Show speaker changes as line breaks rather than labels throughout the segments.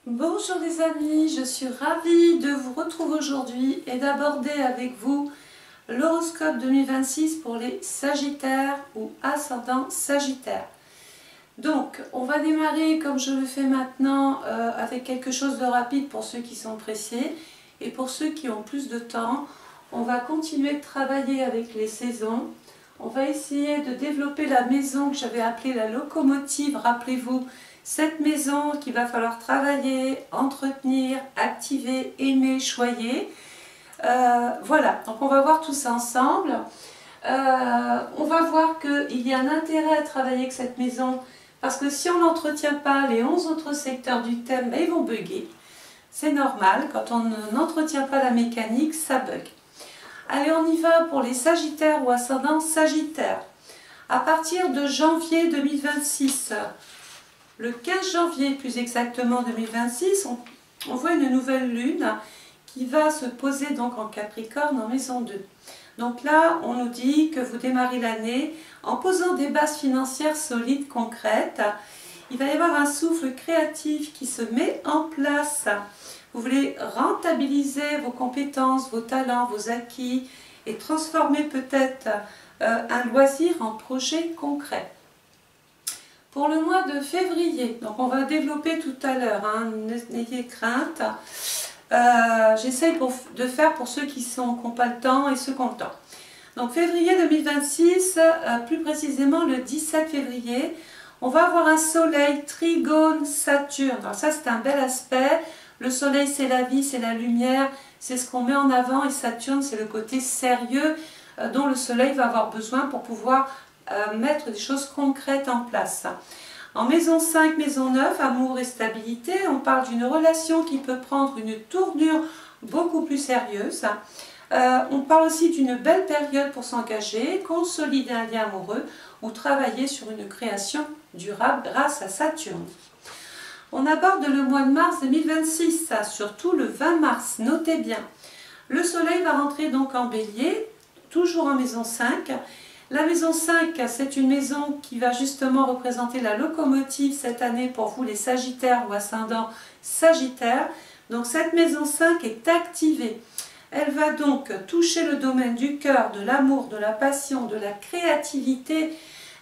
Bonjour les amis, je suis ravie de vous retrouver aujourd'hui et d'aborder avec vous l'horoscope 2026 pour les Sagittaires ou ascendant Sagittaire. Donc, on va démarrer comme je le fais maintenant avec quelque chose de rapide pour ceux qui sont pressés et pour ceux qui ont plus de temps. On va continuer de travailler avec les saisons. On va essayer de développer la maison que j'avais appelée la locomotive, rappelez-vous. Cette maison qu'il va falloir travailler, entretenir, activer, aimer, choyer. Voilà, donc on va voir tout ça ensemble. On va voir qu'il y a un intérêt à travailler avec cette maison parce que si on n'entretient pas les 11 autres secteurs du thème, ben, ils vont bugger. C'est normal, quand on n'entretient pas la mécanique, ça bug. Allez, on y va pour les Sagittaires ou ascendants Sagittaires. À partir de janvier 2026, le 15 janvier plus exactement 2026, on voit une nouvelle lune qui va se poser donc en Capricorne en maison 2. Donc là, on nous dit que vous démarrez l'année en posant des bases financières solides, concrètes. Il va y avoir un souffle créatif qui se met en place. Vous voulez rentabiliser vos compétences, vos talents, vos acquis et transformer peut-être un loisir en projet concret. Pour le mois de février, donc on va développer tout à l'heure, hein, n'ayez crainte. J'essaye de faire pour ceux qui n'ont pas le temps et ceux qui ont le temps. Donc février 2026, plus précisément le 17 février, on va avoir un soleil trigone Saturne. Alors ça c'est un bel aspect. Le soleil c'est la vie, c'est la lumière, c'est ce qu'on met en avant et Saturne c'est le côté sérieux dont le soleil va avoir besoin pour pouvoir mettre des choses concrètes en place. En maison 5, maison 9, amour et stabilité, on parle d'une relation qui peut prendre une tournure beaucoup plus sérieuse. On parle aussi d'une belle période pour s'engager, consolider un lien amoureux ou travailler sur une création durable grâce à Saturne. On aborde le mois de mars 2026, surtout le 20 mars, notez bien. Le soleil va rentrer donc en bélier, toujours en maison 5. La maison 5, c'est une maison qui va justement représenter la locomotive cette année pour vous les Sagittaires ou ascendants Sagittaires. Donc cette maison 5 est activée. Elle va donc toucher le domaine du cœur, de l'amour, de la passion, de la créativité,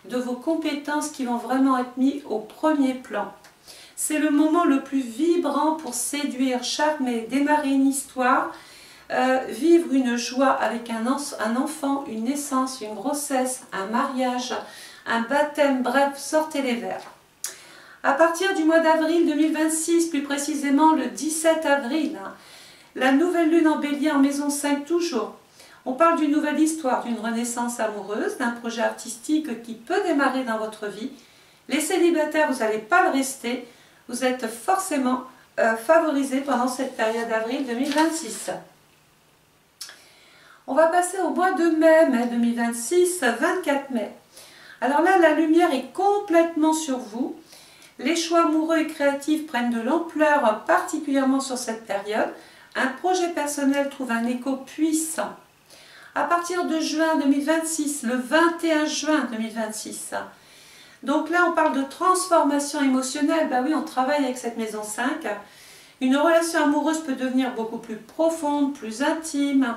de vos compétences qui vont vraiment être mises au premier plan. C'est le moment le plus vibrant pour séduire, charmer, démarrer une histoire, vivre une joie avec un enfant, une naissance, une grossesse, un mariage, un baptême, bref, sortez les verres. À partir du mois d'avril 2026, plus précisément le 17 avril, la nouvelle lune en bélier en maison 5 toujours. On parle d'une nouvelle histoire, d'une renaissance amoureuse, d'un projet artistique qui peut démarrer dans votre vie. Les célibataires, vous n'allez pas le rester, vous êtes forcément favorisés pendant cette période d'avril 2026. On va passer au mois de mai 2026, 24 mai. Alors là, la lumière est complètement sur vous. Les choix amoureux et créatifs prennent de l'ampleur, particulièrement sur cette période. Un projet personnel trouve un écho puissant. À partir de juin 2026, le 21 juin 2026. Donc là, on parle de transformation émotionnelle. Ben oui, on travaille avec cette maison 5. Une relation amoureuse peut devenir beaucoup plus profonde, plus intime.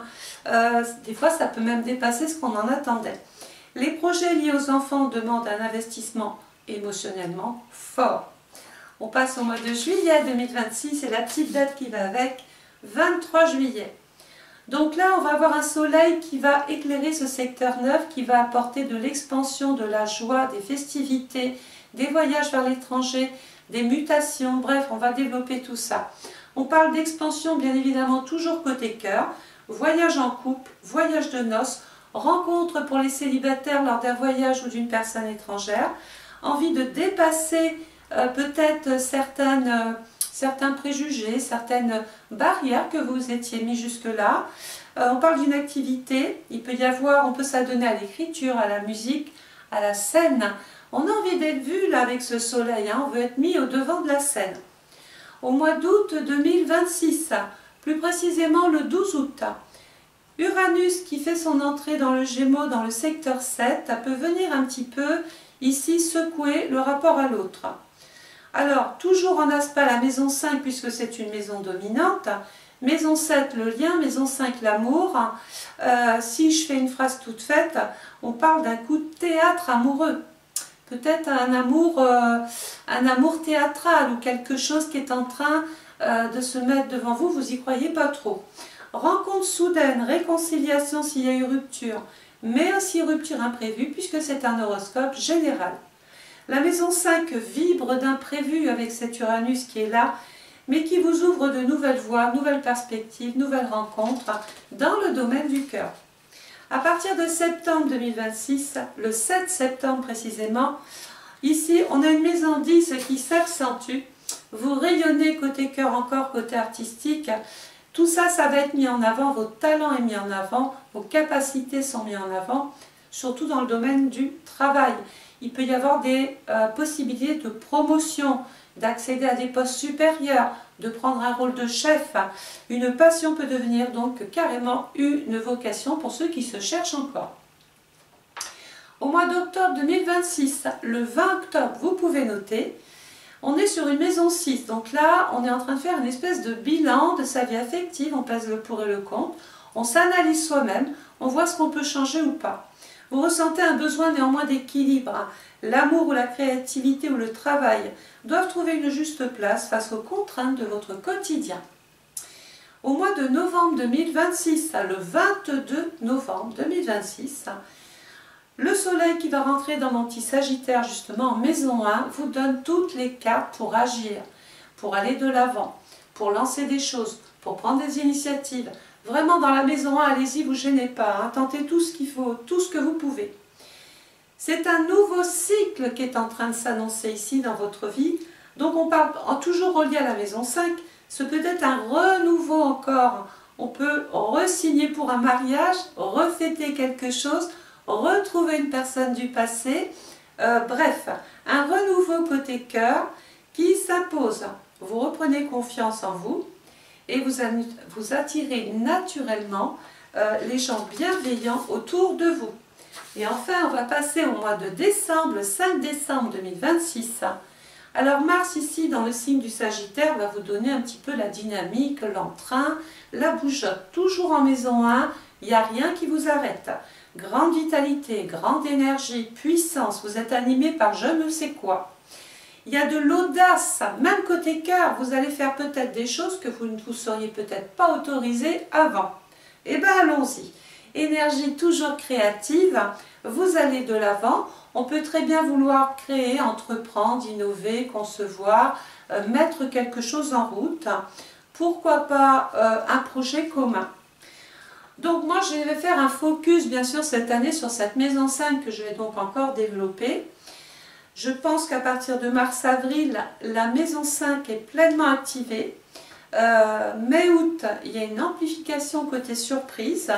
Des fois, ça peut même dépasser ce qu'on en attendait. Les projets liés aux enfants demandent un investissement émotionnellement fort. On passe au mois de juillet 2026 et la petite date qui va avec, 23 juillet. Donc là, on va avoir un soleil qui va éclairer ce secteur 9, qui va apporter de l'expansion, de la joie, des festivités, des voyages vers l'étranger, des mutations, bref, on va développer tout ça. On parle d'expansion, bien évidemment, toujours côté cœur, voyage en couple, voyage de noces, rencontre pour les célibataires lors d'un voyage ou d'une personne étrangère, envie de dépasser peut-être certains préjugés, certaines barrières que vous étiez mis jusque-là. On parle d'une activité, il peut y avoir, on peut s'adonner à l'écriture, à la musique, à la scène. On a envie d'être vu là avec ce soleil, hein, on veut être mis au devant de la scène. Au mois d'août 2026, plus précisément le 12 août, Uranus qui fait son entrée dans le Gémeaux, dans le secteur 7, peut venir un petit peu ici secouer le rapport à l'autre. Alors, toujours en aspect la maison 5, puisque c'est une maison dominante. Maison 7, le lien. Maison 5, l'amour. Si je fais une phrase toute faite, on parle d'un coup de théâtre amoureux. Peut-être un amour théâtral ou quelque chose qui est en train de se mettre devant vous, vous n'y croyez pas trop. Rencontre soudaine, réconciliation s'il y a eu rupture, mais aussi rupture imprévue puisque c'est un horoscope général. La maison 5 vibre d'imprévu avec cet Uranus qui est là, mais qui vous ouvre de nouvelles voies, nouvelles perspectives, nouvelles rencontres dans le domaine du cœur. À partir de septembre 2026, le 7 septembre précisément, ici on a une maison 10 qui s'accentue. Vous rayonnez côté cœur encore, côté artistique. Tout ça, ça va être mis en avant, vos talents est mis en avant, vos capacités sont mis en avant, surtout dans le domaine du travail. Il peut y avoir des possibilités de promotion, d'accéder à des postes supérieurs, de prendre un rôle de chef. Une passion peut devenir donc carrément une vocation pour ceux qui se cherchent encore. Au mois d'octobre 2026, le 20 octobre, vous pouvez noter, on est sur une maison 6. Donc là, on est en train de faire une espèce de bilan de sa vie affective, on pèse le pour et le contre, on s'analyse soi-même, on voit ce qu'on peut changer ou pas. Vous ressentez un besoin néanmoins d'équilibre. L'amour ou la créativité ou le travail doivent trouver une juste place face aux contraintes de votre quotidien. Au mois de novembre 2026, le 22 novembre 2026, le soleil qui va rentrer dans mon petit Sagittaire justement en maison 1 vous donne toutes les cartes pour agir, pour aller de l'avant, pour lancer des choses, pour prendre des initiatives. Vraiment dans la maison 1, allez-y, vous gênez pas, hein, tentez tout ce qu'il faut, tout ce que vous pouvez. C'est un nouveau cycle qui est en train de s'annoncer ici dans votre vie. Donc on parle toujours relié à la maison 5. Ce peut être un renouveau encore. On peut re-signer pour un mariage, refêter quelque chose, retrouver une personne du passé. Bref, un renouveau côté cœur qui s'impose. Vous reprenez confiance en vous et vous attirez naturellement les gens bienveillants autour de vous. Et enfin, on va passer au mois de décembre, le 5 décembre 2026. Alors Mars ici, dans le signe du Sagittaire, va vous donner un petit peu la dynamique, l'entrain, la bougeotte. Toujours en maison 1, il n'y a rien qui vous arrête. Grande vitalité, grande énergie, puissance, vous êtes animé par je ne sais quoi. Il y a de l'audace, même côté cœur, vous allez faire peut-être des choses que vous ne vous seriez peut-être pas autorisé avant. Eh bien allons-y. Énergie toujours créative, vous allez de l'avant. On peut très bien vouloir créer, entreprendre, innover, concevoir, mettre quelque chose en route. Pourquoi pas un projet commun. Donc moi je vais faire un focus bien sûr cette année sur cette maison 5 que je vais donc encore développer. Je pense qu'à partir de mars-avril, la maison 5 est pleinement activée. Mai-août, il y a une amplification côté surprise.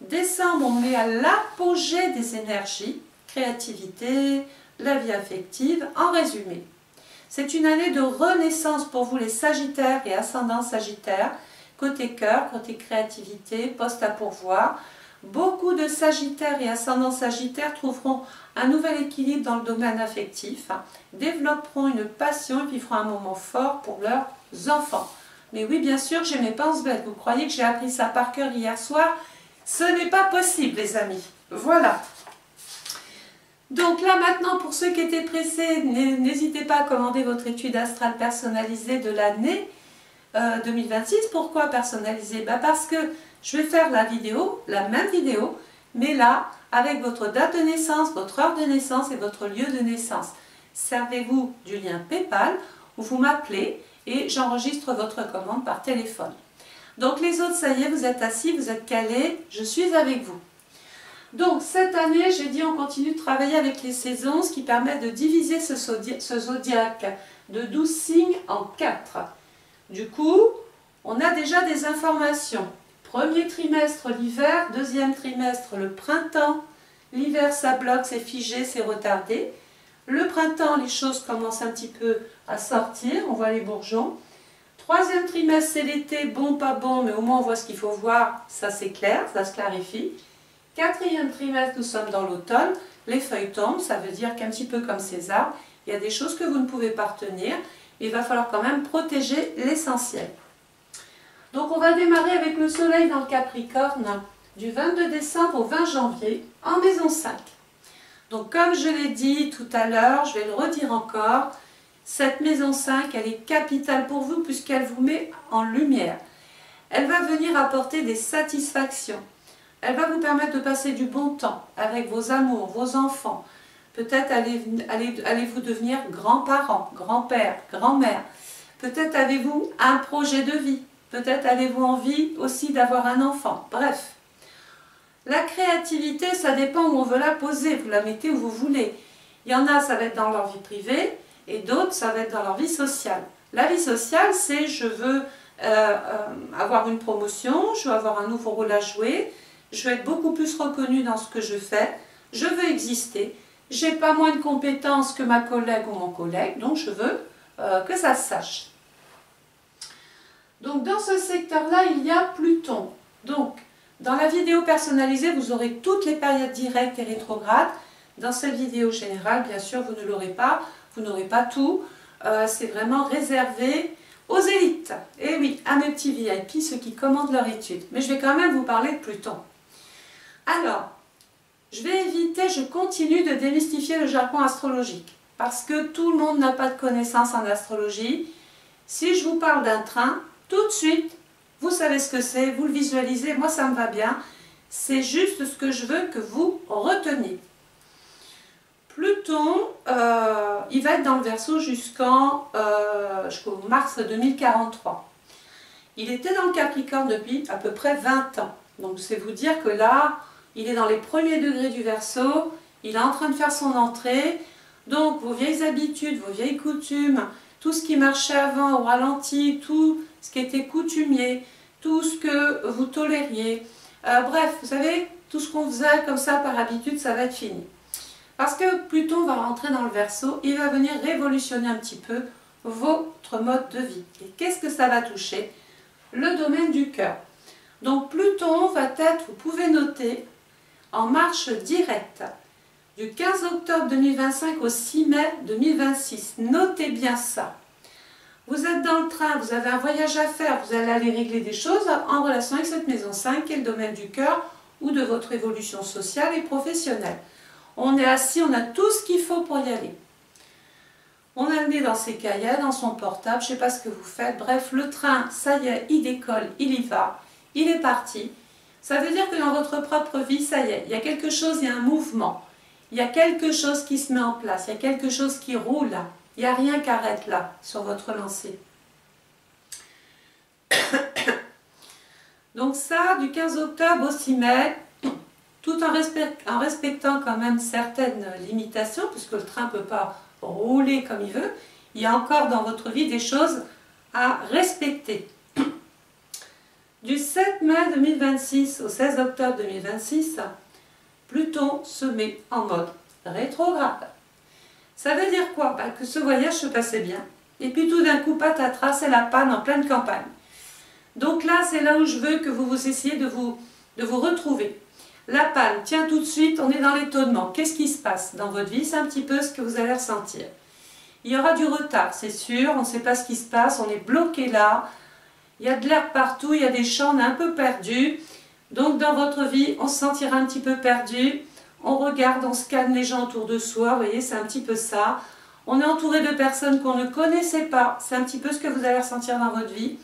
Décembre, on est à l'apogée des énergies, créativité, la vie affective. En résumé, c'est une année de renaissance pour vous les Sagittaires et ascendants Sagittaires, côté cœur, côté créativité, poste à pourvoir. Beaucoup de Sagittaires et ascendants Sagittaires trouveront un nouvel équilibre dans le domaine affectif, développeront une passion et vivront un moment fort pour leurs enfants. Mais oui, bien sûr, j'ai mes penses bêtes. Vous croyez que j'ai appris ça par cœur hier soir? Ce n'est pas possible, les amis. Voilà. Donc là, maintenant, pour ceux qui étaient pressés, n'hésitez pas à commander votre étude astrale personnalisée de l'année 2026. Pourquoi personnalisée? Parce que je vais faire la vidéo, la même vidéo, mais là, avec votre date de naissance, votre heure de naissance et votre lieu de naissance. Servez-vous du lien PayPal où vous m'appelez et j'enregistre votre commande par téléphone. Donc les autres, ça y est, vous êtes assis, vous êtes calés, je suis avec vous. Donc cette année, j'ai dit on continue de travailler avec les saisons, ce qui permet de diviser ce zodiaque de 12 signes en 4. Du coup, on a déjà des informations. Premier trimestre, l'hiver. Deuxième trimestre, le printemps. L'hiver, ça bloque, c'est figé, c'est retardé. Le printemps, les choses commencent un petit peu à sortir, on voit les bourgeons. Troisième trimestre, c'est l'été, bon, pas bon, mais au moins on voit ce qu'il faut voir, ça c'est clair, ça se clarifie. Quatrième trimestre, nous sommes dans l'automne, les feuilles tombent, ça veut dire qu'un petit peu comme ces arbres, Il y a des choses que vous ne pouvez pas retenir. Il va falloir quand même protéger l'essentiel. Donc on va démarrer avec le soleil dans le Capricorne du 22 décembre au 20 janvier en maison 5. Donc comme je l'ai dit tout à l'heure, je vais le redire encore, cette maison 5, elle est capitale pour vous puisqu'elle vous met en lumière. Elle va venir apporter des satisfactions. Elle va vous permettre de passer du bon temps avec vos amours, vos enfants. Peut-être allez-vous devenir grands-parents, grands-pères, grand-mères. Peut-être avez-vous un projet de vie. Peut-être avez-vous envie aussi d'avoir un enfant. Bref. La créativité, ça dépend où on veut la poser. Vous la mettez où vous voulez. Il y en a, ça va être dans leur vie privée. Et d'autres, ça va être dans leur vie sociale. La vie sociale, c'est je veux avoir une promotion, je veux avoir un nouveau rôle à jouer, je veux être beaucoup plus reconnue dans ce que je fais, je veux exister, j'ai pas moins de compétences que ma collègue ou mon collègue, donc je veux que ça se sache. Donc dans ce secteur-là, il y a Pluton. Donc dans la vidéo personnalisée, vous aurez toutes les périodes directes et rétrogrades. Dans cette vidéo générale, bien sûr, vous ne l'aurez pas, vous n'aurez pas tout. C'est vraiment réservé aux élites. Et oui, à mes petits VIP, ceux qui commandent leur étude. Mais je vais quand même vous parler de Pluton. Alors, je vais éviter, je continue de démystifier le jargon astrologique. Parce que tout le monde n'a pas de connaissances en astrologie. Si je vous parle d'un train, tout de suite, vous savez ce que c'est, vous le visualisez, moi ça me va bien. C'est juste ce que je veux que vous reteniez. Pluton, il va être dans le Verseau jusqu'au mars 2043. Il était dans le Capricorne depuis à peu près 20 ans. Donc c'est vous dire que là, il est dans les premiers degrés du Verseau, il est en train de faire son entrée. Donc vos vieilles habitudes, vos vieilles coutumes, tout ce qui marchait avant au ralenti, tout ce qui était coutumier, tout ce que vous tolériez, bref, vous savez, tout ce qu'on faisait comme ça par habitude, ça va être fini. Parce que Pluton va rentrer dans le Verseau, il va venir révolutionner un petit peu votre mode de vie. Et qu'est-ce que ça va toucher? Le domaine du cœur. Donc Pluton va être, vous pouvez noter, en marche directe du 15 octobre 2025 au 6 mai 2026. Notez bien ça. Vous êtes dans le train, vous avez un voyage à faire, vous allez aller régler des choses en relation avec cette maison 5 qui est le domaine du cœur ou de votre évolution sociale et professionnelle. On est assis, on a tout ce qu'il faut pour y aller. On a le nez dans ses cahiers, dans son portable, je ne sais pas ce que vous faites. Bref, le train, ça y est, il décolle, il y va, il est parti. Ça veut dire que dans votre propre vie, ça y est, il y a quelque chose, il y a un mouvement. Il y a quelque chose qui se met en place, il y a quelque chose qui roule. Il n'y a rien qui arrête là, sur votre lancée. Donc ça, du 15 octobre au 6 mai, tout en respectant quand même certaines limitations, puisque le train ne peut pas rouler comme il veut, il y a encore dans votre vie des choses à respecter. Du 7 mai 2026 au 16 octobre 2026, Pluton se met en mode rétrograde. Ça veut dire quoi? Que ce voyage se passait bien. Et puis tout d'un coup, patatras, c'est la panne en pleine campagne. Donc là, c'est là où je veux que vous essayiez de vous retrouver. La panne, tiens tout de suite, on est dans l'étonnement. Qu'est-ce qui se passe dans votre vie? C'est un petit peu ce que vous allez ressentir. Il y aura du retard, c'est sûr, on ne sait pas ce qui se passe, on est bloqué là. Il y a de l'air partout, il y a des champs, on est un peu perdu. Donc dans votre vie, on se sentira un petit peu perdu. On regarde, on scanne les gens autour de soi, vous voyez, c'est un petit peu ça. On est entouré de personnes qu'on ne connaissait pas, c'est un petit peu ce que vous allez ressentir dans votre vie.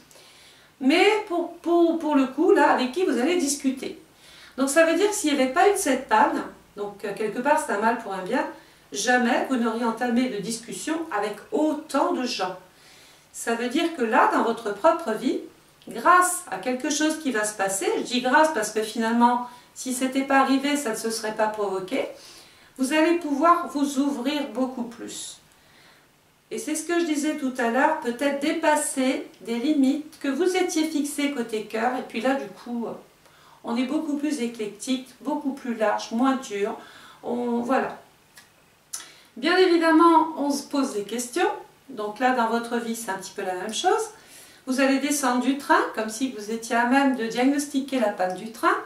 Mais pour le coup, là, avec qui vous allez discuter. Donc ça veut dire que s'il n'y avait pas eu de cette panne, donc quelque part c'est un mal pour un bien, jamais vous n'auriez entamé de discussion avec autant de gens. Ça veut dire que là, dans votre propre vie, grâce à quelque chose qui va se passer, je dis grâce parce que finalement, si ce n'était pas arrivé, ça ne se serait pas provoqué, vous allez pouvoir vous ouvrir beaucoup plus. Et c'est ce que je disais tout à l'heure, peut-être dépasser des limites que vous étiez fixées côté cœur, et puis là du coup, on est beaucoup plus éclectique, beaucoup plus large, moins dur, voilà. Bien évidemment, on se pose des questions, donc là dans votre vie c'est un petit peu la même chose. Vous allez descendre du train, comme si vous étiez à même de diagnostiquer la panne du train,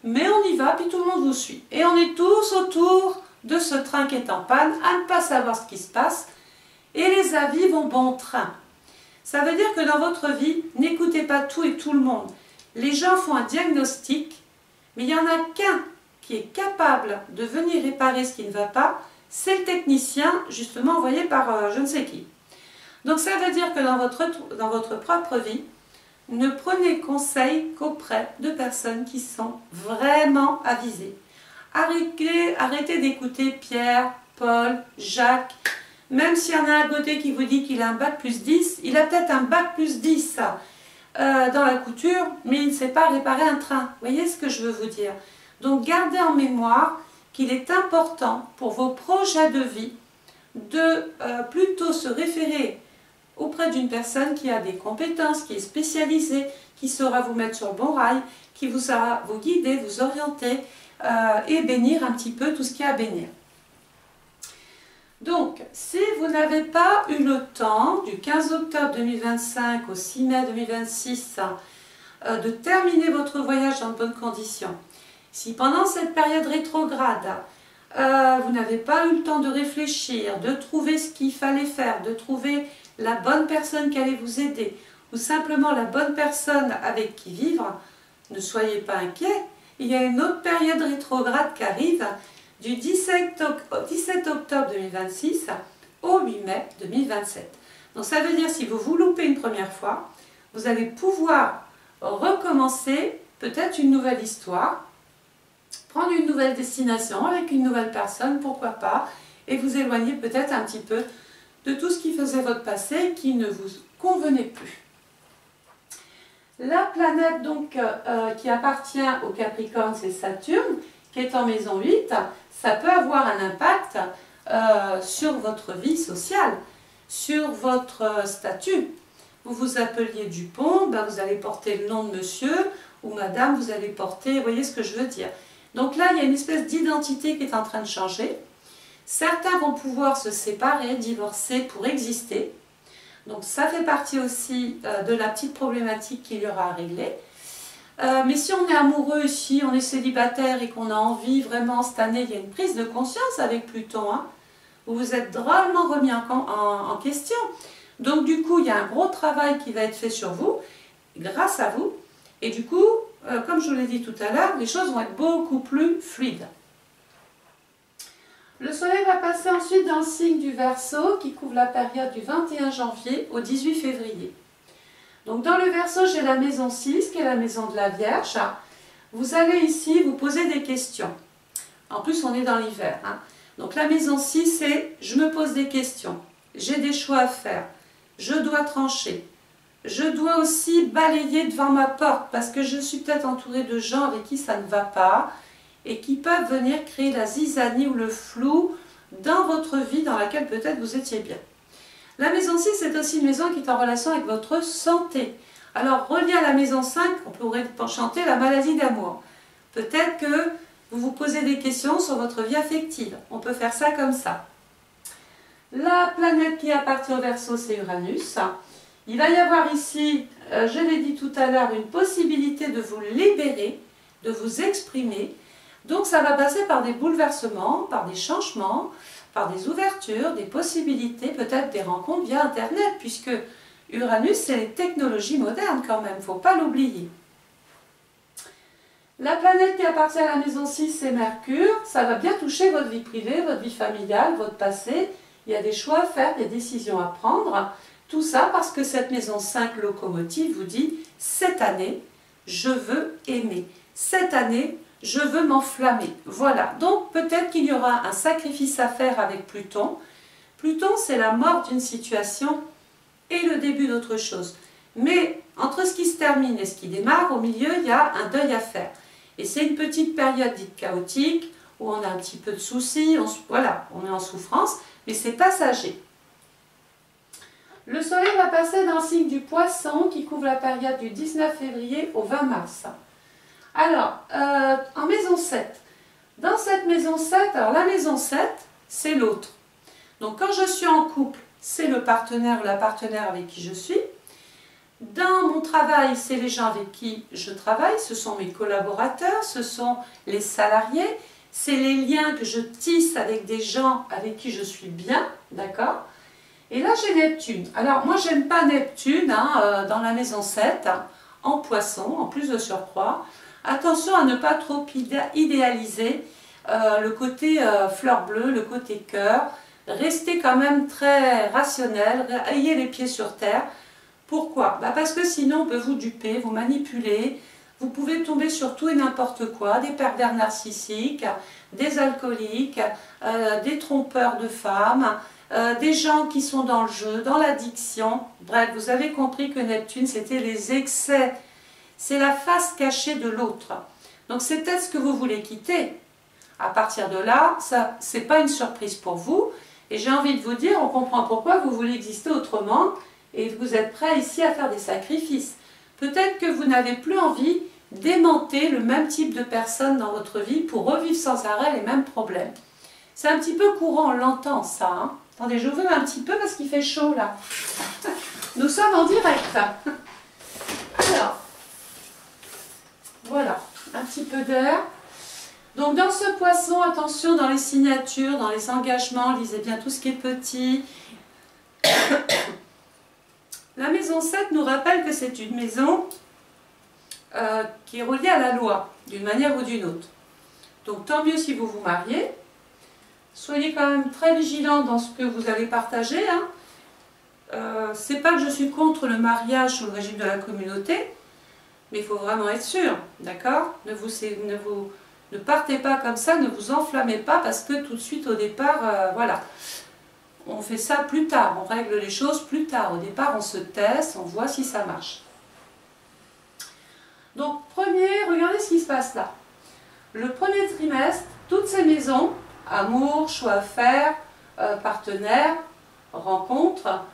mais on y va, puis tout le monde vous suit. Et on est tous autour de ce train qui est en panne, à ne pas savoir ce qui se passe, et les avis vont bon train. Ça veut dire que dans votre vie, n'écoutez pas tout et tout le monde. Les gens font un diagnostic, mais il n'y en a qu'un qui est capable de venir réparer ce qui ne va pas, c'est le technicien, justement envoyé par je ne sais qui. Donc ça veut dire que dans votre propre vie, ne prenez conseil qu'auprès de personnes qui sont vraiment avisées. Arrêtez d'écouter Pierre, Paul, Jacques. Même s'il y en a un côté qui vous dit qu'il a un bac plus 10, il a peut-être un bac plus 10 dans la couture, mais il ne sait pas réparer un train. Vous voyez ce que je veux vous dire? Donc gardez en mémoire qu'il est important pour vos projets de vie de plutôt se référer auprès d'une personne qui a des compétences, qui est spécialisée, qui saura vous mettre sur le bon rail, qui vous saura vous guider, vous orienter et bénir un petit peu tout ce qu'il y a à bénir. Donc, si vous n'avez pas eu le temps, du 15 octobre 2025 au 6 mai 2026, de terminer votre voyage dans de bonnes conditions, si pendant cette période rétrograde, vous n'avez pas eu le temps de réfléchir, de trouver ce qu'il fallait faire, de trouver la bonne personne qui allait vous aider, ou simplement la bonne personne avec qui vivre, ne soyez pas inquiets. Il y a une autre période rétrograde qui arrive du 17 octobre 2026 au 8 mai 2027. Donc ça veut dire si vous vous loupez une première fois, vous allez pouvoir recommencer peut-être une nouvelle histoire, prendre une nouvelle destination avec une nouvelle personne, pourquoi pas, et vous éloigner peut-être un petit peu de tout ce qui faisait votre passé qui ne vous convenait plus. La planète donc qui appartient au Capricorne, c'est Saturne, qui est en maison 8, ça peut avoir un impact sur votre vie sociale, sur votre statut. Vous vous appeliez Dupont, ben vous allez porter le nom de monsieur, ou madame, vous allez porter, vous voyez ce que je veux dire. Donc là, il y a une espèce d'identité qui est en train de changer. Certains vont pouvoir se séparer, divorcer pour exister. Donc ça fait partie aussi de la petite problématique qu'il y aura à régler. Mais si on est amoureux ici, on est célibataire et qu'on a envie vraiment cette année, il y a une prise de conscience avec Pluton, hein, où vous êtes drôlement remis en question. Donc du coup, il y a un gros travail qui va être fait sur vous, grâce à vous. Et du coup, comme je vous l'ai dit tout à l'heure, les choses vont être beaucoup plus fluides. Le soleil va passer ensuite dans le signe du Verseau qui couvre la période du 21 janvier au 18 février. Donc dans le Verseau, j'ai la maison 6 qui est la maison de la Vierge. Vous allez ici vous poser des questions. En plus, on est dans l'hiver. Hein. Donc la maison 6, c'est je me pose des questions. J'ai des choix à faire. Je dois trancher. Je dois aussi balayer devant ma porte parce que je suis peut-être entourée de gens avec qui ça ne va pas et qui peuvent venir créer la zizanie ou le flou dans votre vie dans laquelle peut-être vous étiez bien. La maison 6 c'est aussi une maison qui est en relation avec votre santé. Alors relié à la maison 5, on pourrait chanter la maladie d'amour. Peut-être que vous vous posez des questions sur votre vie affective. On peut faire ça comme ça. La planète qui appartient au Verseau, c'est Uranus. Il va y avoir ici, je l'ai dit tout à l'heure, une possibilité de vous libérer, de vous exprimer. Donc ça va passer par des bouleversements, par des changements, par des ouvertures, des possibilités, peut-être des rencontres via Internet, puisque Uranus, c'est les technologies modernes quand même, il ne faut pas l'oublier. La planète qui appartient à la maison 6, c'est Mercure. Ça va bien toucher votre vie privée, votre vie familiale, votre passé. Il y a des choix à faire, des décisions à prendre. Tout ça parce que cette maison 5 locomotive vous dit « Cette année, je veux aimer. Cette année, je veux m'enflammer. » Voilà. Donc peut-être qu'il y aura un sacrifice à faire avec Pluton. Pluton, c'est la mort d'une situation et le début d'autre chose. Mais entre ce qui se termine et ce qui démarre, au milieu, il y a un deuil à faire. Et c'est une petite période dite chaotique, où on a un petit peu de soucis, voilà, on est en souffrance, mais c'est passager. Le soleil va passer dans le signe du Poisson, qui couvre la période du 19 février au 20 mars. Alors, en maison 7, dans cette maison 7, alors la maison 7, c'est l'autre. Donc quand je suis en couple, c'est le partenaire ou la partenaire avec qui je suis. Dans mon travail, c'est les gens avec qui je travaille, ce sont mes collaborateurs, ce sont les salariés, c'est les liens que je tisse avec des gens avec qui je suis bien, d'accord? Et là, j'ai Neptune. Alors, moi, j'aime pas Neptune dans la maison 7, en poisson, en plus de surcroît. Attention à ne pas trop idéaliser le côté fleur bleue, le côté cœur. Restez quand même très rationnel, ayez les pieds sur terre. Pourquoi? Parce que sinon, on peut vous duper, vous manipuler. Vous pouvez tomber sur tout et n'importe quoi, des pervers narcissiques, des alcooliques, des trompeurs de femmes, des gens qui sont dans le jeu, dans l'addiction. Bref, vous avez compris que Neptune, c'était les excès. C'est la face cachée de l'autre. Donc c'est peut-être ce que vous voulez quitter. À partir de là, ça, c'est pas une surprise pour vous. Et j'ai envie de vous dire, on comprend pourquoi vous voulez exister autrement et vous êtes prêt ici à faire des sacrifices. Peut-être que vous n'avez plus envie d'aimanter le même type de personnes dans votre vie pour revivre sans arrêt les mêmes problèmes. C'est un petit peu courant, on l'entend ça. Hein. Attendez, je veux un petit peu parce qu'il fait chaud là. Nous sommes en direct. Alors, voilà, un petit peu d'air. Donc dans ce poisson, attention dans les signatures, dans les engagements, lisez bien tout ce qui est petit. La maison 7 nous rappelle que c'est une maison qui est reliée à la loi, d'une manière ou d'une autre. Donc tant mieux si vous vous mariez. Soyez quand même très vigilants dans ce que vous allez partager. C'est pas que je suis contre le mariage sous le régime de la communauté, mais il faut vraiment être sûr, d'accord? Ne partez pas comme ça, ne vous enflammez pas parce que tout de suite au départ, voilà. On fait ça plus tard, on règle les choses plus tard. Au départ, on se teste, on voit si ça marche. Donc, regardez ce qui se passe là. Le premier trimestre, toutes ces maisons, amour, choix à faire, partenaire, rencontre,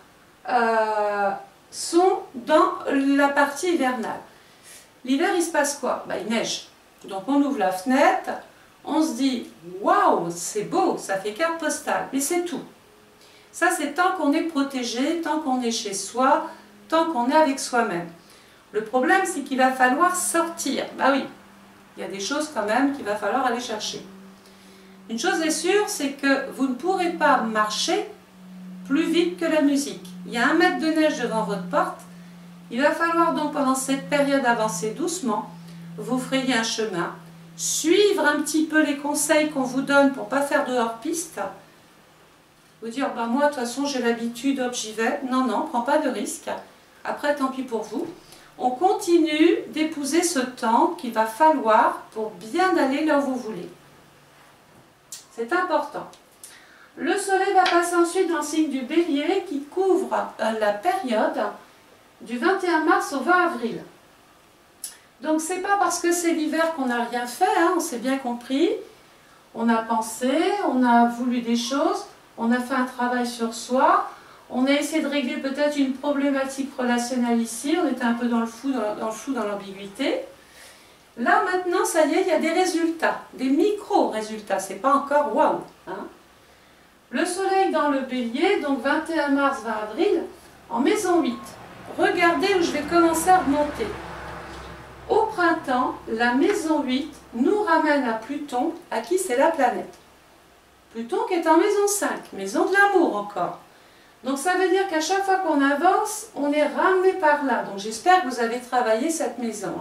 sont dans la partie hivernale. L'hiver, il se passe quoi? Il neige. Donc, on ouvre la fenêtre, on se dit « Waouh, c'est beau, ça fait carte postale », mais c'est tout. Ça, c'est tant qu'on est protégé, tant qu'on est chez soi, tant qu'on est avec soi-même. Le problème, c'est qu'il va falloir sortir. Oui, il y a des choses quand même qu'il va falloir aller chercher. Une chose est sûre, c'est que vous ne pourrez pas marcher plus vite que la musique. Il y a 1 mètre de neige devant votre porte. Il va falloir donc, pendant cette période, avancer doucement. Vous frayer un chemin, suivre un petit peu les conseils qu'on vous donne pour ne pas faire de hors-piste. Vous dire, moi, de toute façon, j'ai l'habitude, hop, j'y vais. Non, non, prends pas de risque. Après, tant pis pour vous. On continue d'épouser ce temps qu'il va falloir pour bien aller là où vous voulez. C'est important. Le soleil va passer ensuite dans le signe du bélier qui couvre la période du 21 mars au 20 avril. Donc, c'est pas parce que c'est l'hiver qu'on n'a rien fait, on s'est bien compris. On a pensé, on a voulu des choses. On a fait un travail sur soi, on a essayé de régler peut-être une problématique relationnelle ici, on était un peu dans le flou, dans l'ambiguïté. Là maintenant, ça y est, il y a des résultats, des micro-résultats, c'est pas encore waouh. Le soleil dans le bélier, donc 21 mars, 20 avril, en maison 8. Regardez où je vais commencer à remonter. Au printemps, la maison 8 nous ramène à Pluton, à qui c'est la planète. Pluton qui est en maison 5, maison de l'amour encore. Donc ça veut dire qu'à chaque fois qu'on avance, on est ramené par là. Donc j'espère que vous avez travaillé cette maison.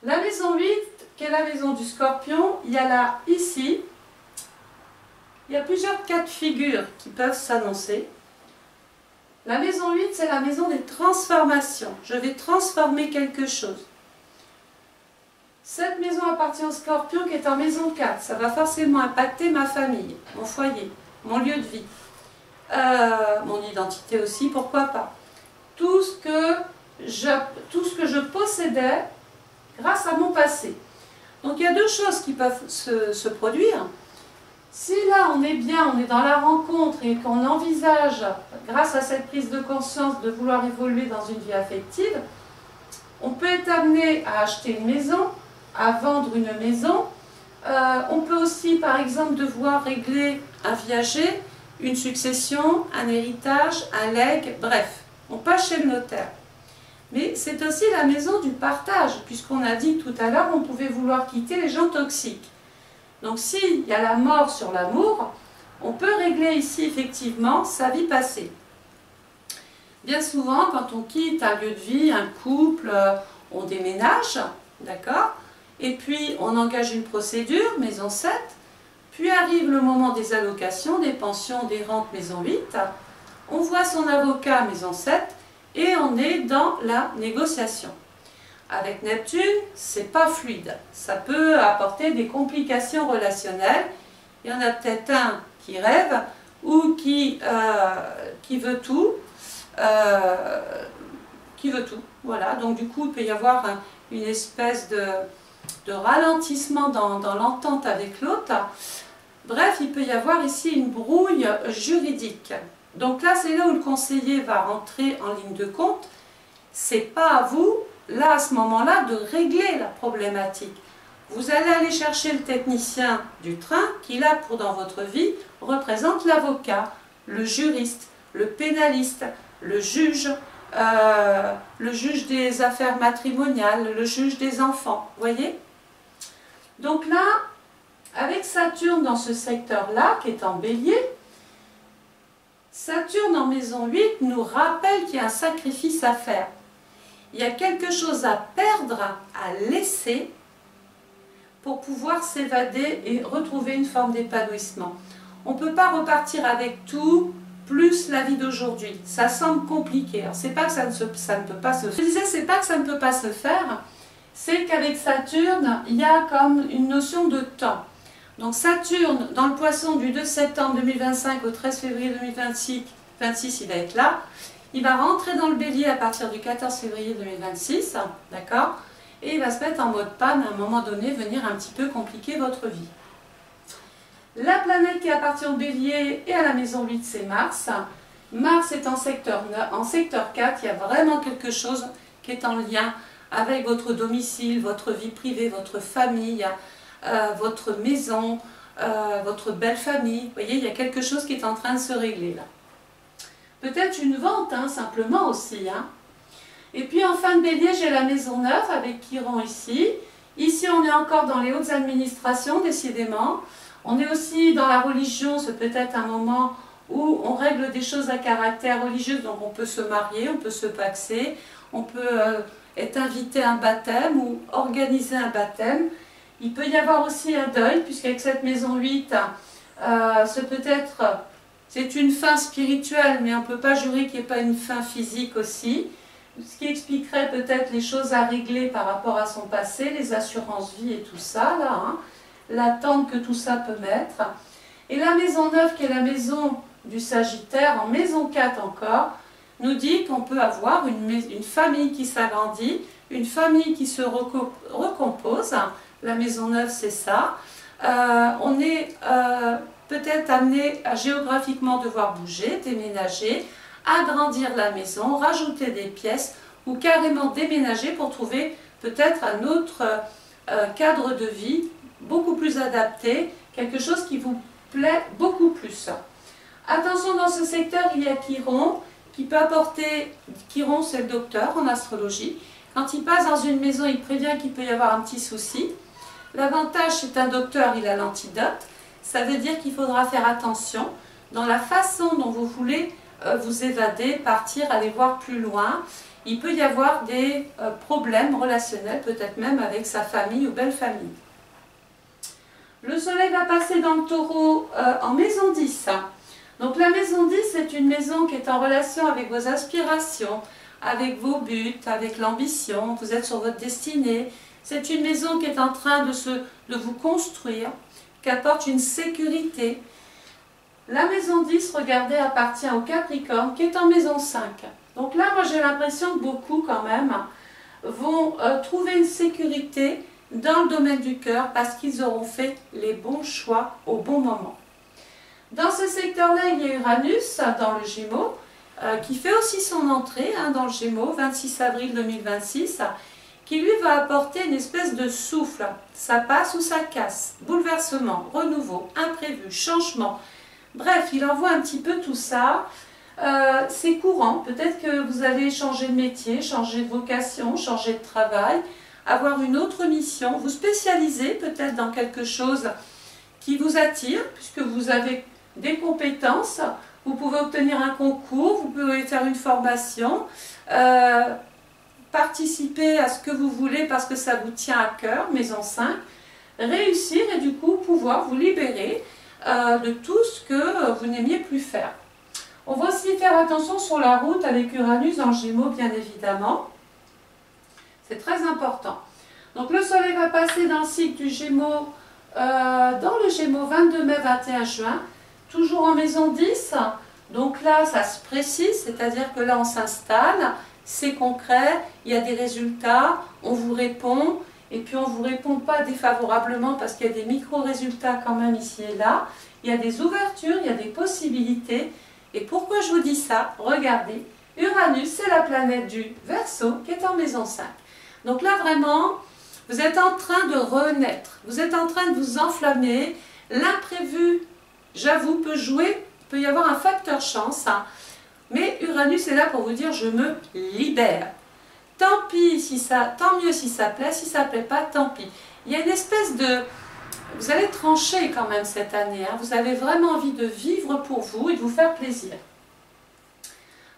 La maison 8, qui est la maison du Scorpion, il y a là, ici, il y a plusieurs cas de figure qui peuvent s'annoncer. La maison 8, c'est la maison des transformations. Je vais transformer quelque chose. Cette maison appartient au Scorpion qui est en maison 4. Ça va forcément impacter ma famille, mon foyer, mon lieu de vie, mon identité aussi, pourquoi pas. Tout ce que je possédais grâce à mon passé. Donc il y a 2 choses qui peuvent se produire. Si là on est bien, on est dans la rencontre et qu'on envisage, grâce à cette prise de conscience, de vouloir évoluer dans une vie affective, on peut être amené à acheter une maison, à vendre une maison. On peut aussi, par exemple, devoir régler un viager, une succession, un héritage, un legs, bref, on passe chez le notaire. Mais c'est aussi la maison du partage, puisqu'on a dit tout à l'heure qu'on pouvait vouloir quitter les gens toxiques. Donc s'il y a la mort sur l'amour, on peut régler ici effectivement sa vie passée. Bien souvent, quand on quitte un lieu de vie, un couple, on déménage, d'accord? Et puis on engage une procédure, maison 7, puis arrive le moment des allocations, des pensions, des rentes, maison 8. On voit son avocat, maison 7, et on est dans la négociation. Avec Neptune, c'est pas fluide. Ça peut apporter des complications relationnelles. Il y en a peut-être un qui rêve ou qui veut tout. Voilà. Donc du coup, il peut y avoir une espèce de ralentissement dans l'entente avec l'autre. Bref, il peut y avoir ici une brouille juridique. Donc là, c'est là où le conseiller va rentrer en ligne de compte. C'est pas à vous, là, à ce moment-là, de régler la problématique. Vous allez aller chercher le technicien du train qui, là, dans votre vie, représente l'avocat, le juriste, le pénaliste, le juge des affaires matrimoniales, le juge des enfants. Vous voyez? Donc là, avec Saturne dans ce secteur-là, qui est en bélier, Saturne en maison 8 nous rappelle qu'il y a un sacrifice à faire. Il y a quelque chose à perdre, à laisser, pour pouvoir s'évader et retrouver une forme d'épanouissement. On ne peut pas repartir avec tout, plus la vie d'aujourd'hui. Ça semble compliqué. Alors, c'est pas que ça ne peut pas se faire. Je disais, c'est pas que ça ne peut pas se faire, c'est qu'avec Saturne, il y a comme une notion de temps. Donc Saturne, dans le Poisson, du 2 septembre 2025 au 13 février 2026, il va être là. Il va rentrer dans le Bélier à partir du 14 février 2026, d'accord? Et il va se mettre en mode panne à un moment donné, venir un petit peu compliquer votre vie. La planète qui appartient au Bélier et à la maison 8, c'est Mars. Mars est en secteur 4, il y a vraiment quelque chose qui est en lien avec votre domicile, votre vie privée, votre famille, votre maison, votre belle famille. Vous voyez, il y a quelque chose qui est en train de se régler là. Peut-être une vente, hein, simplement aussi. Hein. Et puis en fin de Bélier, j'ai la maison 9 avec Chiron ici. Ici, on est encore dans les hautes administrations, décidément. On est aussi dans la religion, c'est peut-être un moment où on règle des choses à caractère religieux, donc on peut se marier, on peut se paxer, on peut être invité à un baptême ou organiser un baptême. Il peut y avoir aussi un deuil, puisqu'avec cette maison 8, c'est une fin spirituelle, mais on ne peut pas jurer qu'il n'y ait pas une fin physique aussi. Ce qui expliquerait peut-être les choses à régler par rapport à son passé, les assurances vie et tout ça, là, hein, l'attente que tout ça peut mettre. Et la maison 9, qui est la maison du Sagittaire, en maison 4 encore, nous dit qu'on peut avoir une famille qui s'agrandit, une famille qui se recompose. La maison 9, c'est ça. On est peut-être amené à géographiquement devoir bouger, déménager, agrandir la maison, rajouter des pièces ou carrément déménager pour trouver peut-être un autre cadre de vie beaucoup plus adapté, quelque chose qui vous plaît beaucoup plus. Attention, dans ce secteur, il y a Chiron qui peut apporter, Chiron c'est le docteur en astrologie, quand il passe dans une maison, il prévient qu'il peut y avoir un petit souci. L'avantage, c'est un docteur, il a l'antidote, ça veut dire qu'il faudra faire attention dans la façon dont vous voulez vous évader, partir, aller voir plus loin. Il peut y avoir des problèmes relationnels, peut-être même avec sa famille ou belle famille. Le soleil va passer dans le taureau en maison 10. Donc la maison 10, c'est une maison qui est en relation avec vos aspirations, avec vos buts, avec l'ambition. Vous êtes sur votre destinée. C'est une maison qui est en train de vous construire, qui apporte une sécurité. La maison 10, regardez, appartient au Capricorne, qui est en maison 5. Donc là, moi j'ai l'impression que beaucoup quand même vont trouver une sécurité dans le domaine du cœur parce qu'ils auront fait les bons choix au bon moment. Dans ce secteur-là, il y a Uranus dans le Gémeaux, qui fait aussi son entrée dans le Gémeaux, 26 avril 2026, qui lui va apporter une espèce de souffle. Ça passe ou ça casse, bouleversement, renouveau, imprévu, changement. Bref, il envoie un petit peu tout ça. C'est courant, peut-être que vous allez changer de métier, changer de vocation, changer de travail, avoir une autre mission, vous spécialiser peut-être dans quelque chose qui vous attire, puisque vous avez des compétences, vous pouvez obtenir un concours, vous pouvez faire une formation, participer à ce que vous voulez parce que ça vous tient à cœur, maison 5, réussir et du coup pouvoir vous libérer de tout ce que vous n'aimiez plus faire. On va aussi faire attention sur la route avec Uranus en Gémeaux, bien évidemment. C'est très important. Donc le soleil va passer dans le cycle du Gémeaux, dans le Gémeaux 22 mai, 21 juin, toujours en maison 10. Donc là, ça se précise, c'est-à-dire que là, on s'installe, c'est concret, il y a des résultats, on vous répond, et puis on ne vous répond pas défavorablement parce qu'il y a des micro-résultats quand même ici et là. Il y a des ouvertures, il y a des possibilités. Et pourquoi je vous dis ça? Regardez, Uranus, c'est la planète du Verseau qui est en maison 5. Donc là, vraiment, vous êtes en train de renaître, vous êtes en train de vous enflammer. L'imprévu, j'avoue, peut jouer, il peut y avoir un facteur chance, hein. Mais Uranus est là pour vous dire, je me libère. Tant pis si ça, tant mieux si ça plaît, si ça ne plaît pas, tant pis. Il y a une espèce de... Vous allez trancher quand même cette année, hein. Vous avez vraiment envie de vivre pour vous et de vous faire plaisir.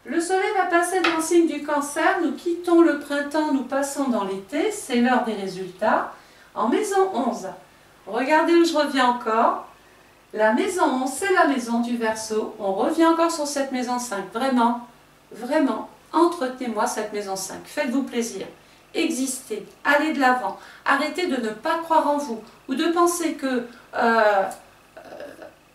Le soleil va passer dans le signe du Cancer, nous quittons le printemps, nous passons dans l'été, c'est l'heure des résultats. En maison 11, regardez où je reviens encore. La maison 11, c'est la maison du Verseau. On revient encore sur cette maison 5. Vraiment, vraiment, entretenez-moi cette maison 5. Faites-vous plaisir. Existez. Allez de l'avant. Arrêtez de ne pas croire en vous. Ou de penser que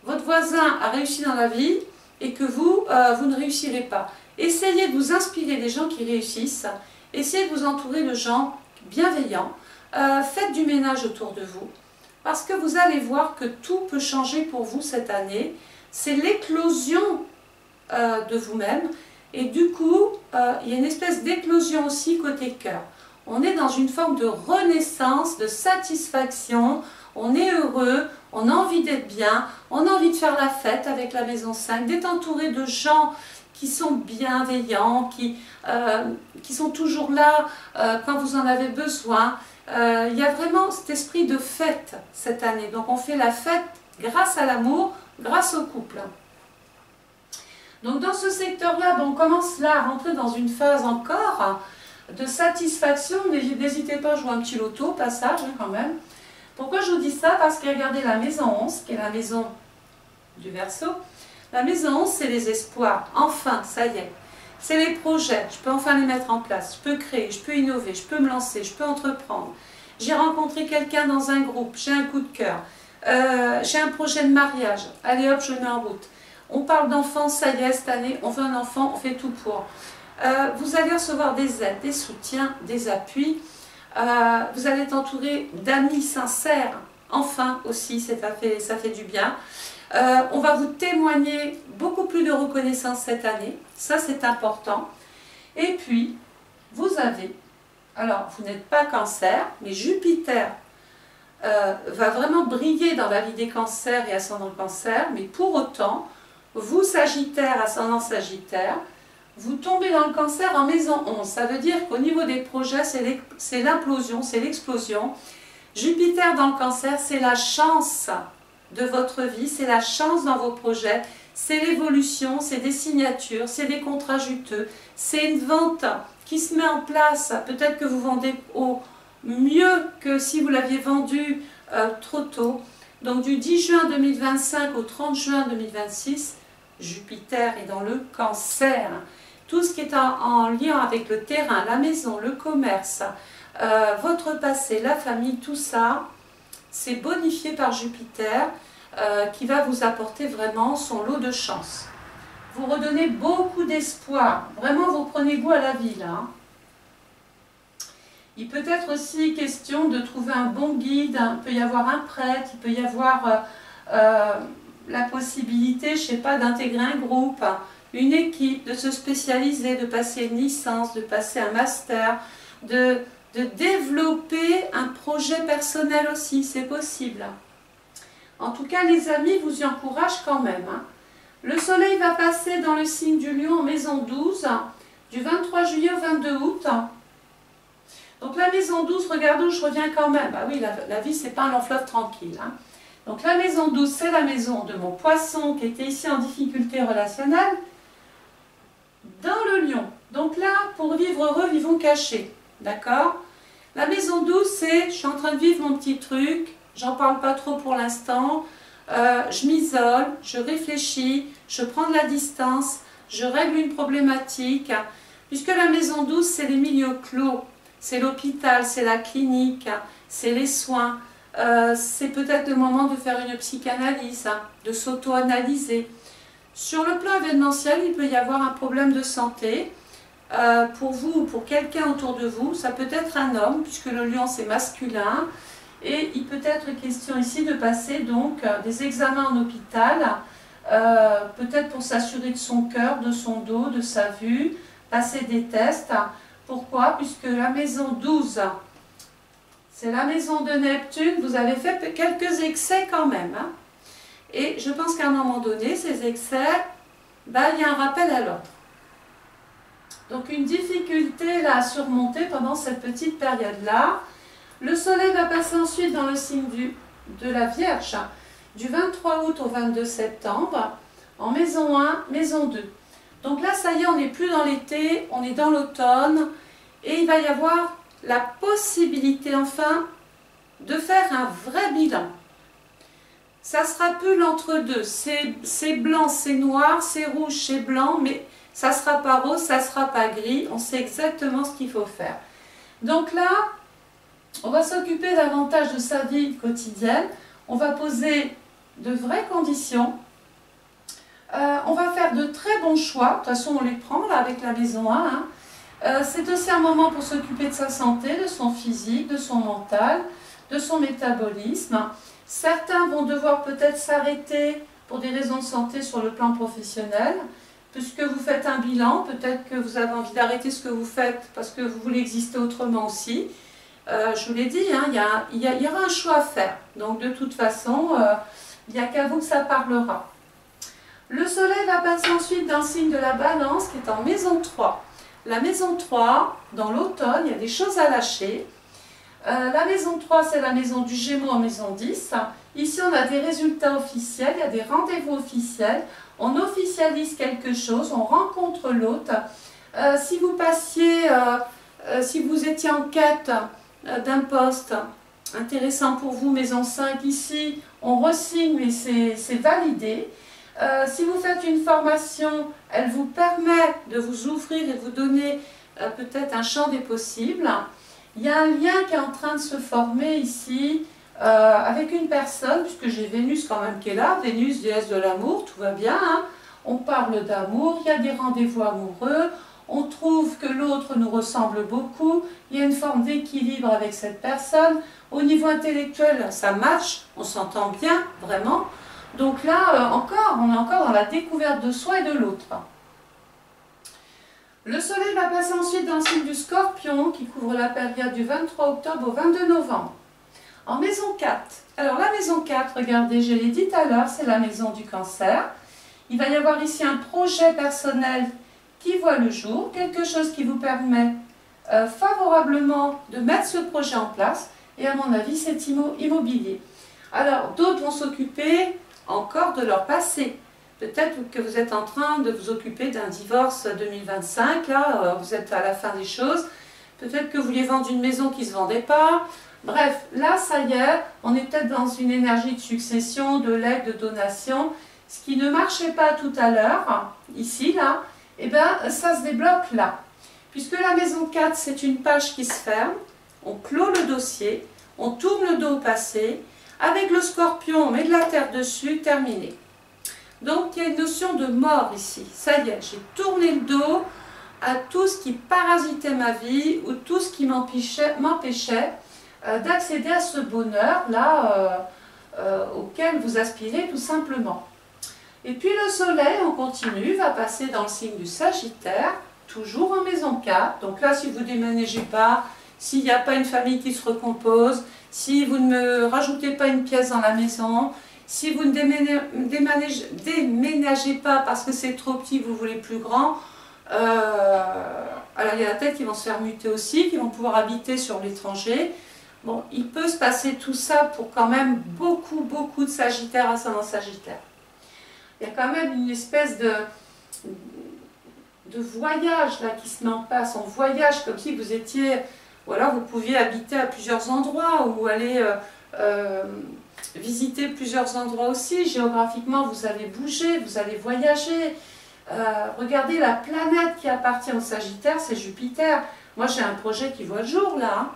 votre voisin a réussi dans la vie et que vous, vous ne réussirez pas. Essayez de vous inspirer des gens qui réussissent. Essayez de vous entourer de gens bienveillants. Faites du ménage autour de vous. Parce que vous allez voir que tout peut changer pour vous cette année. C'est l'éclosion de vous-même. Et du coup, il y a une espèce d'éclosion aussi côté cœur. On est dans une forme de renaissance, de satisfaction. On est heureux, on a envie d'être bien, on a envie de faire la fête avec la maison 5, d'être entouré de gens qui sont bienveillants, qui sont toujours là quand vous en avez besoin. Il y a vraiment cet esprit de fête cette année. Donc on fait la fête grâce à l'amour, grâce au couple. Donc dans ce secteur-là, on commence là à rentrer dans une phase encore de satisfaction. N'hésitez pas à jouer un petit loto au passage, hein, quand même. Pourquoi je vous dis ça? Parce que regardez la maison 11, qui est la maison du Verseau. La maison 11, c'est les espoirs. Enfin, ça y est. C'est les projets. Je peux enfin les mettre en place. Je peux créer, je peux innover, je peux me lancer, je peux entreprendre. J'ai rencontré quelqu'un dans un groupe, j'ai un coup de cœur. J'ai un projet de mariage. Allez hop, je mets en route. On parle d'enfants, ça y est, cette année, on veut un enfant, on fait tout pour. Vous allez recevoir des aides, des soutiens, des appuis. Vous allez être entouré d'amis sincères. Enfin aussi, ça fait du bien. On va vous témoigner beaucoup plus de reconnaissance cette année. Ça, c'est important. Et puis, vous avez... Alors, vous n'êtes pas Cancer, mais Jupiter va vraiment briller dans la vie des cancers et ascendant Cancer. Mais pour autant, vous, Sagittaire, ascendant Sagittaire, vous tombez dans le Cancer en maison 11. Ça veut dire qu'au niveau des projets, c'est l'implosion, c'est l'explosion. Jupiter dans le Cancer, c'est la chance de votre vie, c'est la chance dans vos projets, c'est l'évolution, c'est des signatures, c'est des contrats juteux, c'est une vente qui se met en place. Peut-être que vous vendez au mieux que si vous l'aviez vendu trop tôt. Donc du 10 juin 2025 au 30 juin 2026, Jupiter est dans le Cancer. Tout ce qui est en lien avec le terrain, la maison, le commerce, votre passé, la famille, tout ça, c'est bonifié par Jupiter qui va vous apporter vraiment son lot de chance. Vous redonnez beaucoup d'espoir. Vraiment, vous prenez goût à la vie là. Hein. Il peut être aussi question de trouver un bon guide. Il peut y avoir un prêtre, il peut y avoir la possibilité, je ne sais pas, d'intégrer un groupe, une équipe, de se spécialiser, de passer une licence, de passer un master, de développer un projet personnel aussi, c'est possible. En tout cas, les amis vous y encouragent quand même. Hein. Le soleil va passer dans le signe du Lion en maison 12, du 23 juillet au 22 août. Donc la maison 12, regardez où je reviens quand même. Ah oui, la vie, c'est pas un long fleuve tranquille. Hein. Donc la maison 12, c'est la maison de mon poisson qui était ici en difficulté relationnelle dans le lion. Donc là, pour vivre heureux, vivons cachés. D'accord? La maison 12, c'est je suis en train de vivre mon petit truc, j'en parle pas trop pour l'instant, je m'isole, je réfléchis, je prends de la distance, je règle une problématique. Puisque la maison 12, c'est les milieux clos, c'est l'hôpital, c'est la clinique, c'est les soins. C'est peut-être le moment de faire une psychanalyse, de s'auto-analyser. Sur le plan événementiel, il peut y avoir un problème de santé. Pour vous ou pour quelqu'un autour de vous, ça peut être un homme, puisque le lion c'est masculin. Et il peut être question ici de passer donc des examens en hôpital, peut-être pour s'assurer de son cœur, de son dos, de sa vue, passer des tests. Pourquoi? Puisque la maison 12, c'est la maison de Neptune, vous avez fait quelques excès quand même. Hein. Et je pense qu'à un moment donné, ces excès, il y a un rappel à l'ordre. Donc une difficulté là, à surmonter pendant cette petite période-là. Le soleil va passer ensuite dans le signe de la Vierge, du 23 août au 22 septembre, en maison 1, maison 2. Donc là, ça y est, on n'est plus dans l'été, on est dans l'automne, et il va y avoir la possibilité, enfin, de faire un vrai bilan. Ça sera plus l'entre-deux, c'est blanc, c'est noir, c'est rouge, c'est blanc, mais ça ne sera pas rose, ça ne sera pas gris, on sait exactement ce qu'il faut faire. Donc là, on va s'occuper davantage de sa vie quotidienne, on va poser de vraies conditions, on va faire de très bons choix, de toute façon on les prend là avec la maison 1. Hein. C'est aussi un moment pour s'occuper de sa santé, de son physique, de son mental, de son métabolisme. Certains vont devoir peut-être s'arrêter pour des raisons de santé sur le plan professionnel, puisque vous faites un bilan, peut-être que vous avez envie d'arrêter ce que vous faites parce que vous voulez exister autrement aussi. Je vous l'ai dit, hein, il y aura un choix à faire. Donc de toute façon, il n'y a qu'à vous que ça parlera. Le soleil va passer ensuite dans le signe de la Balance qui est en maison 3. La maison 3, dans l'automne, il y a des choses à lâcher. La maison 3, c'est la maison du Gémeaux en maison 10. Ici, on a des résultats officiels, il y a des rendez-vous officiels. On officialise quelque chose, on rencontre l'autre. Si vous passiez, si vous étiez en quête d'un poste intéressant pour vous, maison 5 ici, on re-signe mais c'est validé. Si vous faites une formation, elle vous permet de vous ouvrir et de vous donner peut-être un champ des possibles. Il y a un lien qui est en train de se former ici avec une personne, puisque j'ai Vénus quand même qui est là, Vénus, déesse de l'amour, tout va bien. Hein. On parle d'amour, il y a des rendez-vous amoureux, on trouve que l'autre nous ressemble beaucoup, il y a une forme d'équilibre avec cette personne. Au niveau intellectuel, ça match, on s'entend bien, vraiment. Donc là, on est encore dans la découverte de soi et de l'autre. Le soleil va passer ensuite dans le signe du Scorpion, qui couvre la période du 23 octobre au 22 novembre. En maison 4. Alors la maison 4, regardez, je l'ai dit tout à l'heure, c'est la maison du Cancer. Il va y avoir ici un projet personnel qui voit le jour, quelque chose qui vous permet favorablement de mettre ce projet en place. Et à mon avis, c'est immobilier. Alors, d'autres vont s'occuper encore de leur passé. Peut-être que vous êtes en train de vous occuper d'un divorce 2025, là, vous êtes à la fin des choses. Peut-être que vous vouliez vendre une maison qui ne se vendait pas. Bref, là, ça y est, on est peut-être dans une énergie de succession, de legs, de donation. Ce qui ne marchait pas tout à l'heure, ici, là, eh bien, ça se débloque là. Puisque la maison 4, c'est une page qui se ferme, on clôt le dossier, on tourne le dos au passé. Avec le Scorpion, on met de la terre dessus, terminé. Donc, il y a une notion de mort ici. Ça y est, j'ai tourné le dos à tout ce qui parasitait ma vie ou tout ce qui m'empêchait d'accéder à ce bonheur-là auquel vous aspirez tout simplement. Et puis le soleil, on continue, va passer dans le signe du Sagittaire, toujours en maison 4. Donc là, si vous ne déménagez pas, s'il n'y a pas une famille qui se recompose, si vous ne me rajoutez pas une pièce dans la maison, si vous ne déménagez pas parce que c'est trop petit, vous voulez plus grand, alors il y a la tête qui vont se faire muter aussi, qui vont pouvoir habiter sur l'étranger. Bon, il peut se passer tout ça pour quand même beaucoup de Sagittaires ascendant Sagittaire. Il y a quand même une espèce de voyage là qui se met en place. On voyage comme si vous étiez, ou alors vous pouviez habiter à plusieurs endroits ou aller visiter plusieurs endroits aussi. Géographiquement, vous allez bouger, vous allez voyager. Regardez la planète qui appartient au Sagittaire, c'est Jupiter. Moi, j'ai un projet qui voit le jour là. Hein.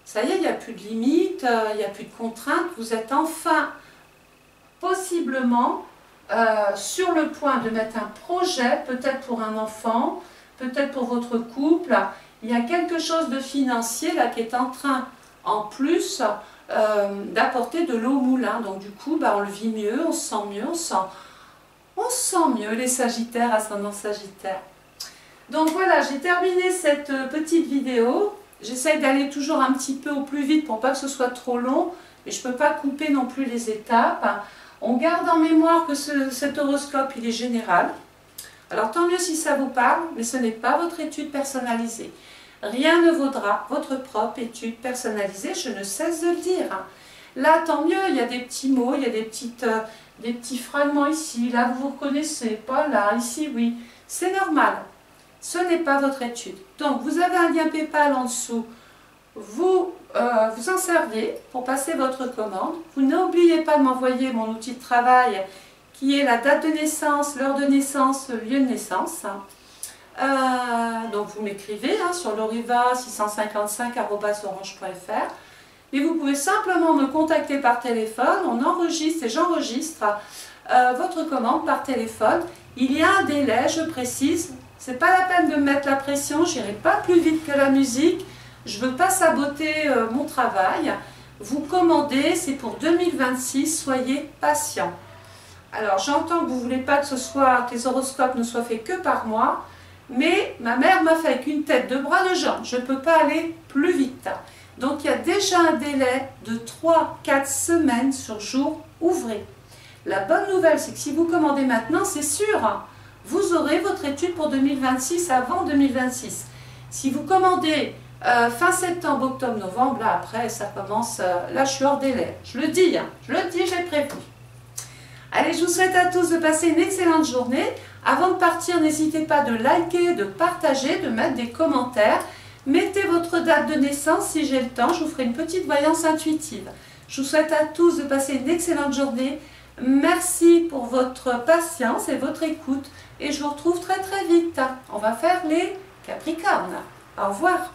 Ça y est, il n'y a plus de limites, il n'y a plus de contraintes. Vous êtes enfin, possiblement, sur le point de mettre un projet, peut-être pour un enfant, peut-être pour votre couple. Il y a quelque chose de financier là qui est en train, en plus, d'apporter de l'eau au moulin. Donc du coup, on le vit mieux, on se sent mieux, on se sent mieux les Sagittaires, ascendant Sagittaire. Donc voilà, j'ai terminé cette petite vidéo. J'essaye d'aller toujours un petit peu au plus vite pour pas que ce soit trop long, mais je ne peux pas couper non plus les étapes. On garde en mémoire que cet horoscope, il est général. Alors tant mieux si ça vous parle, mais ce n'est pas votre étude personnalisée. Rien ne vaudra votre propre étude personnalisée, je ne cesse de le dire. Là, tant mieux, il y a des petits mots, il y a des petits fragments ici, là vous vous reconnaissez, pas là, ici oui. C'est normal, ce n'est pas votre étude. Donc vous avez un lien PayPal en dessous, vous en servez pour passer votre commande. Vous n'oubliez pas de m'envoyer mon outil de travail qui est la date de naissance, l'heure de naissance, le lieu de naissance. Donc vous m'écrivez sur loriva655@orange.fr et vous pouvez simplement me contacter par téléphone. On enregistre et j'enregistre votre commande par téléphone. Il y a un délai, je précise. C'est pas la peine de me mettre la pression, j'irai pas plus vite que la musique. Je veux pas saboter mon travail. Vous commandez, c'est pour 2026, soyez patient. Alors j'entends que vous voulez pas que les horoscopes ne soient faits que par moi. Mais ma mère m'a fait avec une tête, deux bras, deux jambes. Je ne peux pas aller plus vite. Donc il y a déjà un délai de 3-4 semaines sur jour ouvré. La bonne nouvelle, c'est que si vous commandez maintenant, c'est sûr, vous aurez votre étude pour 2026 avant 2026. Si vous commandez fin septembre, octobre, novembre, là après ça commence, là je suis hors délai. Je le dis, je l'ai prévu. Allez, je vous souhaite à tous de passer une excellente journée. Avant de partir, n'hésitez pas de liker, de partager, de mettre des commentaires. Mettez votre date de naissance si j'ai le temps, je vous ferai une petite voyance intuitive. Je vous souhaite à tous de passer une excellente journée. Merci pour votre patience et votre écoute. Et je vous retrouve très vite. On va faire les Capricornes. Au revoir.